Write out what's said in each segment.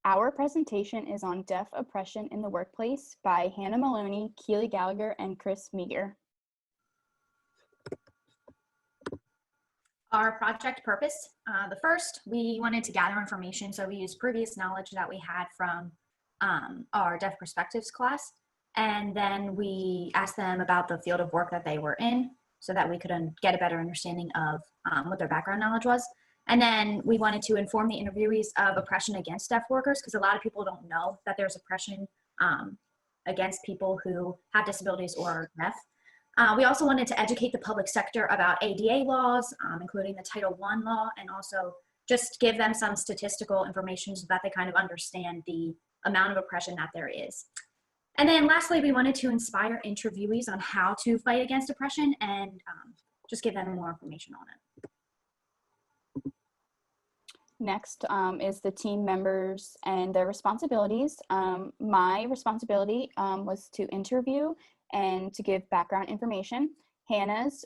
Our presentation is on deaf oppression in the workplace by Hannah Maloney, Keely Gallagher, and Chris Meager. Our project purpose, the first, we wanted to gather information, so we used previous knowledge that we had from our Deaf Perspectives class, and then we asked them about the field of work that they were in so that we could get a better understanding of what their background knowledge was. And then we wanted to inform the interviewees of oppression against deaf workers, because a lot of people don't know that there's oppression against people who have disabilities or are deaf. We also wanted to educate the public sector about ADA laws, including the Title I law, and also just give them some statistical information so that they kind of understand the amount of oppression that there is. And then lastly, we wanted to inspire interviewees on how to fight against oppression and just give them more information on it. Next is the team members and their responsibilities. My responsibility was to interview and to give background information. Hannah's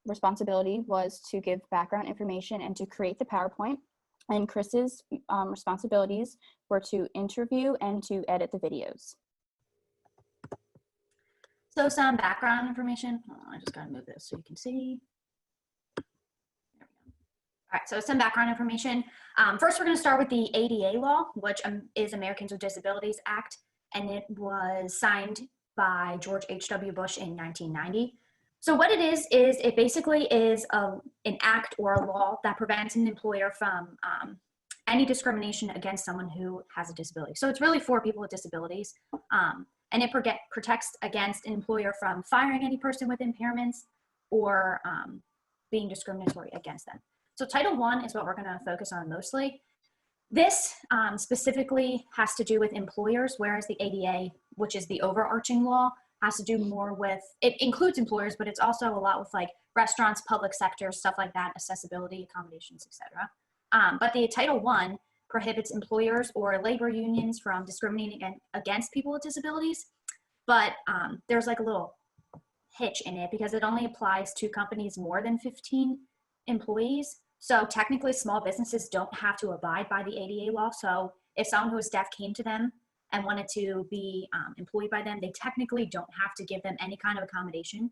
responsibility was to give background information and to create the PowerPoint. And Chris's responsibilities were to interview and to edit the videos. So some background information. Oh, I just gotta move this so you can see. All right, so some background information. First, we're going to start with the ADA law, which is Americans with Disabilities Act, and it was signed by George H.W. Bush in 1990. So what it is it basically is an act or a law that prevents an employer from any discrimination against someone who has a disability. So it's really for people with disabilities, and it protects against an employer from firing any person with impairments or being discriminatory against them. So Title I is what we're going to focus on mostly. This specifically has to do with employers, whereas the ADA, which is the overarching law, has to do more with, it includes employers, but it's also a lot with like restaurants, public sector, stuff like that, accessibility, accommodations, etc. But the Title I prohibits employers or labor unions from discriminating against people with disabilities. But there's like a little hitch in it because it only applies to companies more than 15 employees. So technically small businesses don't have to abide by the ADA law. So if someone who is deaf came to them and wanted to be employed by them, they technically don't have to give them any kind of accommodation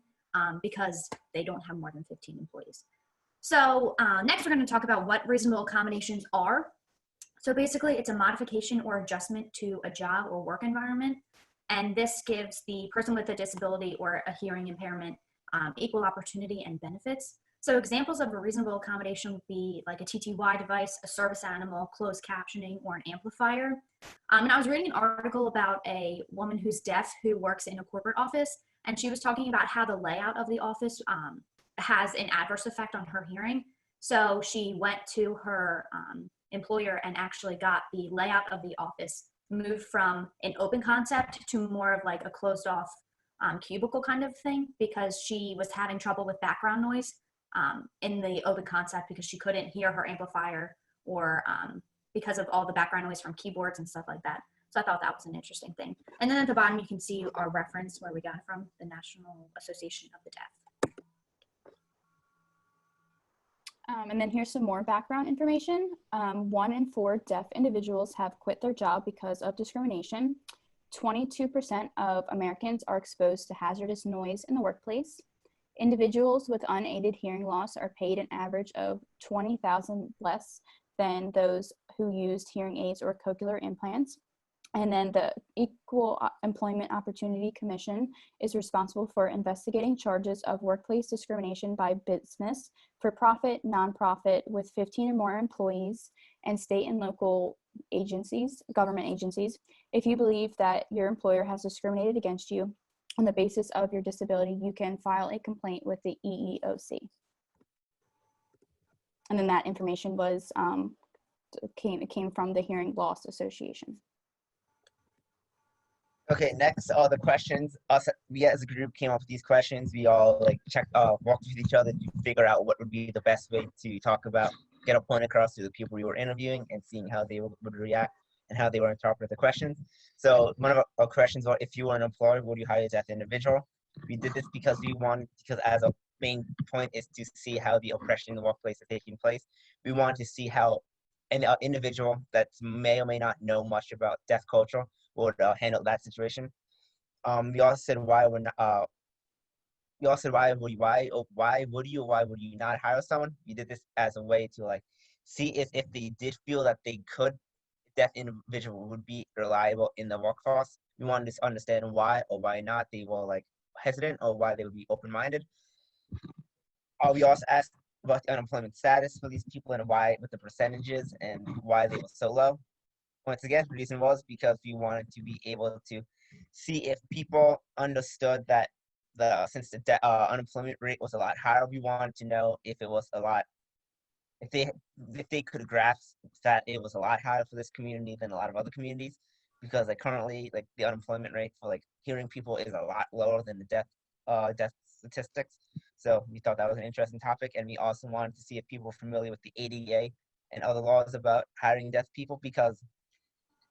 because they don't have more than 15 employees. So next we're going to talk about what reasonable accommodations are. So basically it's a modification or adjustment to a job or work environment. And this gives the person with a disability or a hearing impairment equal opportunity and benefits. So examples of a reasonable accommodation would be like a TTY device, a service animal, closed captioning, or an amplifier. And I was reading an article about a woman who's deaf who works in a corporate office, and she was talking about how the layout of the office has an adverse effect on her hearing. So she went to her employer and actually got the layout of the office moved from an open concept to more of like a closed off cubicle kind of thing, because she was having trouble with background noise in the open concept because she couldn't hear her amplifier or because of all the background noise from keyboards and stuff like that. So I thought that was an interesting thing. And then at the bottom, you can see our reference where we got it from, the National Association of the Deaf. And then here's some more background information. 1 in 4 deaf individuals have quit their job because of discrimination. 22% of Americans are exposed to hazardous noise in the workplace. Individuals with unaided hearing loss are paid an average of $20,000 less than those who used hearing aids or cochlear implants. And then the Equal Employment Opportunity Commission is responsible for investigating charges of workplace discrimination by business, for-profit, nonprofit with 15 or more employees, and state and local agencies, government agencies. If you believe that your employer has discriminated against you on the basis of your disability, you can file a complaint with the EEOC. And then that information was came from the Hearing Loss Association. Okay, next are the questions. We as a group came up with these questions. We all like walked with each other to figure out what would be the best way to talk about, get a point across to the people we were interviewing and seeing how they would react and how they would interpret the questions. So one of our questions was, if you were an employer, would you hire a deaf individual? We did this because as a main point is to see how the oppression in the workplace is taking place. We want to see how an individual that may or may not know much about deaf culture would handle that situation. We also said why we're not. We also said why would you or why would you not hire someone? We did this as a way to like see if they did feel that they could, deaf individual would be reliable in the workforce. We wanted to understand why or why not they were like hesitant or why they would be open-minded. We also asked about the unemployment status for these people and why, with the percentages and why they were so low. Once again, the reason was because we wanted to be able to see if people understood that since the unemployment rate was a lot higher, we wanted to know if it was a lot, if they could grasp that it was a lot higher for this community than a lot of other communities, because like currently like the unemployment rate for like hearing people is a lot lower than the deaf statistics. So we thought that was an interesting topic, and we also wanted to see if people were familiar with the ADA and other laws about hiring deaf people, because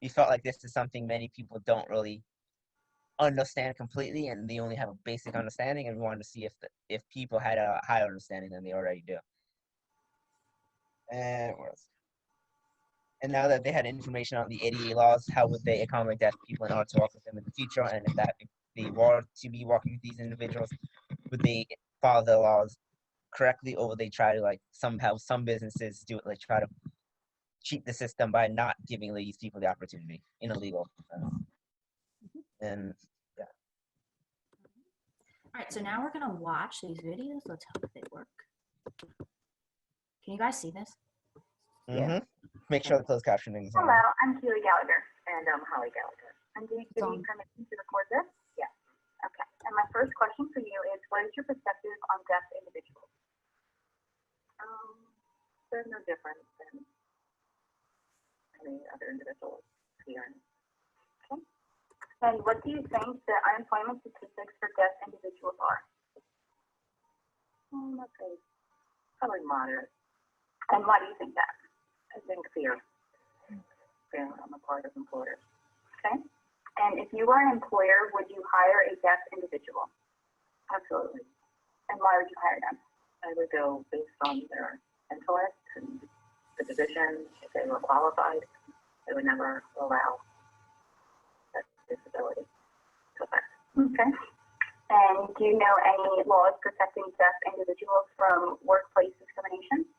we felt like this is something many people don't really understand completely, and they only have a basic understanding, and we wanted to see if people had a higher understanding than they already do. And what else? And now that they had information on the ADA laws, how would they accommodate deaf people in order to work with them in the future? And if they were to be working with these individuals, would they follow the laws correctly, or would they try to like somehow some businesses do it like try to cheat the system by not giving these people the opportunity in a legal and yeah. All right, so now we're gonna watch these videos. Let's hope they work. Can you guys see this? Mm-hmm. Make sure the closed captioning is on. Hello, I'm Keely Gallagher, and I'm Holly Gallagher. I'm going to give you permission to record this? Yes. Okay. And my first question for you is, what is your perspective on deaf individuals? They're no different than any other individuals here. Okay. And what do you think the unemployment statistics for deaf individuals are? Okay. Probably moderate. And why do you think that? I think fear on the part of employers. Okay. And if you were an employer, would you hire a deaf individual? Absolutely. And why would you hire them? I would go based on their intellect and the position. If they were qualified, I would never allow that disability to affect. Okay. And do you know any laws protecting deaf individuals from workplace discrimination?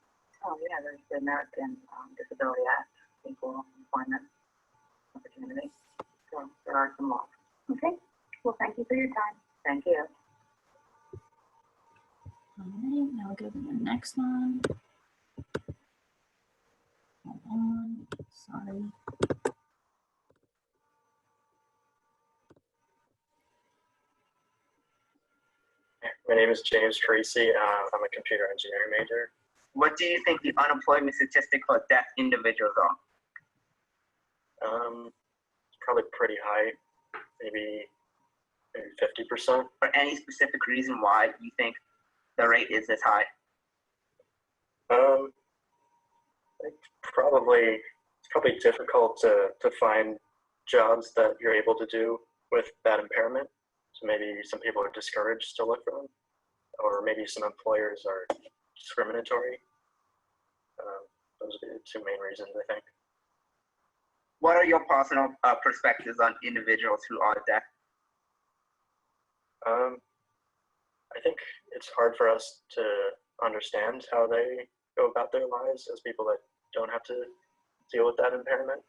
Oh, yeah, there's the American Disability Act, Equal Employment Opportunity. So there are some laws. Okay. Well, thank you for your time. Thank you. All right, now we'll go to the next one. Hold on, sorry. My name is James Tracy. I'm a computer engineering major. What do you think the unemployment statistic for deaf individuals are? Probably pretty high, maybe 50%. For any specific reason why you think the rate is this high? It's probably difficult to find jobs that you're able to do with that impairment. So maybe some people are discouraged to look for them, or maybe some employers are discriminatory. Those are the two main reasons, I think. What are your personal perspectives on individuals who are deaf? I think it's hard for us to understand how they go about their lives as people that don't have to deal with that impairment.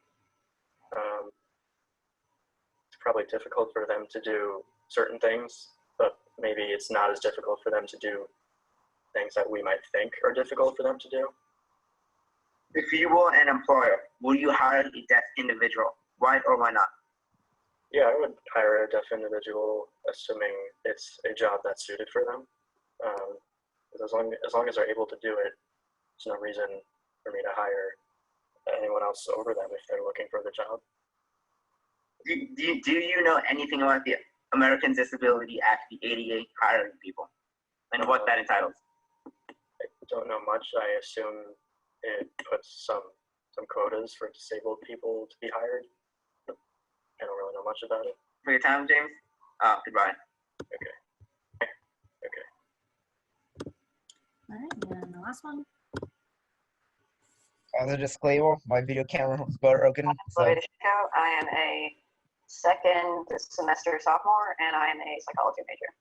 It's probably difficult for them to do certain things, but maybe it's not as difficult for them to do things that we might think are difficult for them to do. If you were an employer, would you hire a deaf individual? Why or why not? Yeah, I would hire a deaf individual, assuming it's a job that's suited for them. As long as they're able to do it, there's no reason for me to hire anyone else over them if they're looking for the job. Do you know anything about the American Disability Act, the ADA, hiring people, and what that entitles? I don't know much. I assume it puts some quotas for disabled people to be hired. I don't really know much about it. For your time, James. Goodbye. Okay. All right, and then the last one. As a disclaimer, my video camera was broken, so I am a second semester sophomore, and I am a psychology major.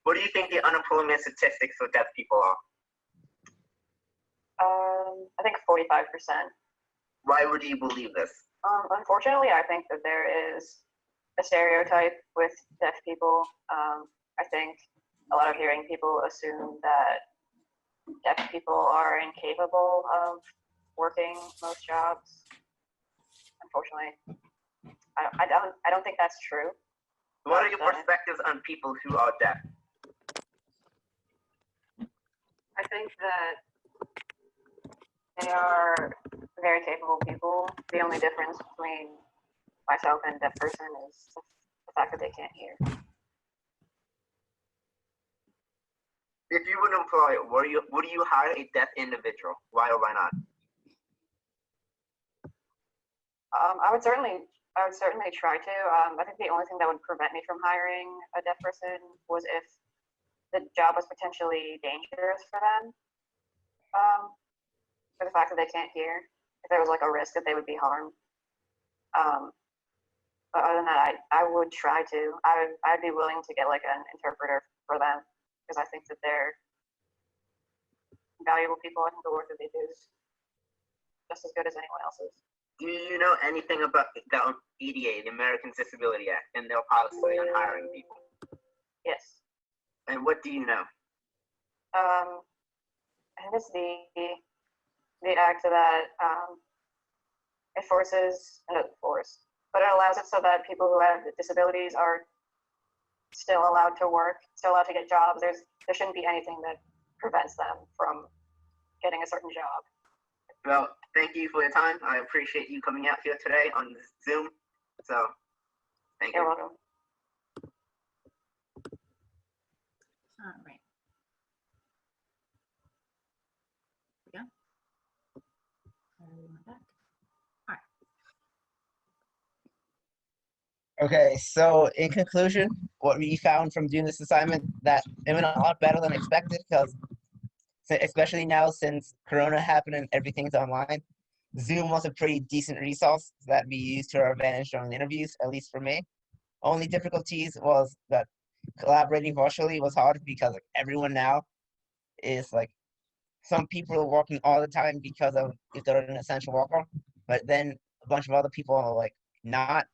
what do you think the unemployment statistics for deaf people are? I think 45%. Why would you believe this? Unfortunately, I think that there is a stereotype with deaf people. I think a lot of hearing people assume that deaf people are incapable of working most jobs. Unfortunately, I don't think that's true. What are your perspectives on people who are deaf? I think that they are very capable people. The only difference between myself and a deaf person is the fact that they can't hear. If you were an employer, would you hire a deaf individual? Why or why not? I would certainly try to. I think the only thing that would prevent me from hiring a deaf person was if the job was potentially dangerous for them. For the fact that they can't hear, if there was like a risk that they would be harmed. But other than that, I would try to. I'd be willing to get like an interpreter for them because I think that they're valuable people. I think the work that they do is just as good as anyone else's. Do you know anything about the ADA, the Americans Disability Act, and their policy on hiring people? Yes. And what do you know? I think it's the act that it forces, not force, but it allows it so that people who have disabilities are still allowed to work, still allowed to get jobs. There shouldn't be anything that prevents them from getting a certain job. Well, thank you for your time. I appreciate you coming out here today on Zoom. So, thank you. You're welcome. All right. There we go. We went back. All right. Okay, so in conclusion, what we found from doing this assignment that it went a lot better than expected because especially now since Corona happened and everything's online, Zoom was a pretty decent resource that we used to our advantage during the interviews, at least for me. Only difficulties was that collaborating virtually was hard because like, everyone now is like, some people are working all the time because of if they're an essential worker, but then a bunch of other people are like not.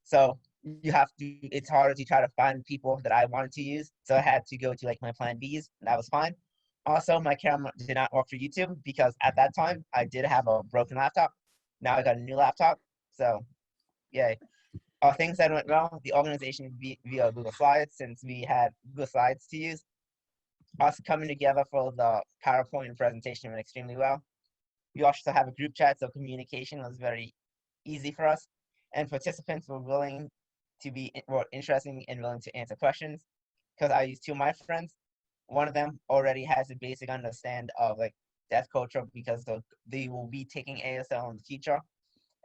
So it's harder to try to find people that I wanted to use. So I had to go to like my plan Bs, and that was fine. Also, my camera did not work for YouTube because at that time I did have a broken laptop. Now I got a new laptop. So, yay. Things that went well, the organization via Google Slides, since we had Google Slides to use. Us coming together for the PowerPoint presentation went extremely well. We also have a group chat, so communication was very easy for us. And participants were interesting and willing to answer questions because I used two of my friends. One of them already has a basic understand of like deaf culture because they will be taking ASL in the future.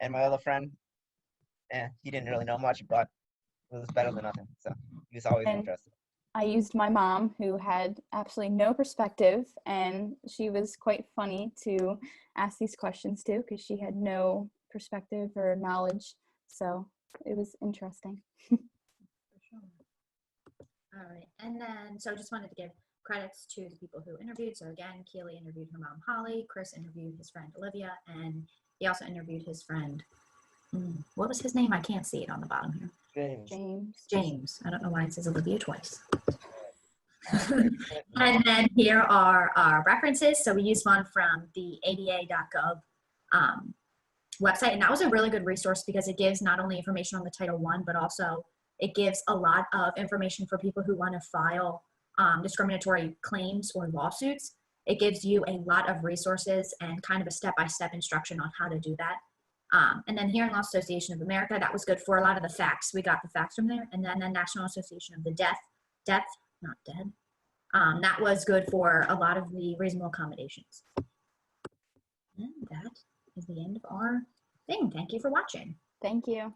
And my other friend, he didn't really know much, but it was better than nothing. So he was always interested. I used my mom, who had absolutely no perspective, and she was quite funny to ask these questions to because she had no perspective or knowledge. So it was interesting. All right, and then so just wanted to give credits to the people who interviewed. So again, Keely interviewed her mom Holly, Chris interviewed his friend Olivia, and he also interviewed his friend. What was his name? I can't see it on the bottom here. James. I don't know why it says Olivia twice. And then here are our references. So we used one from the ada.gov website, and that was a really good resource because it gives not only information on the Title I, but also it gives a lot of information for people who want to file discriminatory claims or lawsuits. It gives you a lot of resources and kind of a step-by-step instruction on how to do that. And then Hearing Loss Association of America, that was good for a lot of the facts. We got the facts from there. And then the National Association of the Deaf, not dead. That was good for a lot of the reasonable accommodations. And that is the end of our thing. Thank you for watching. Thank you.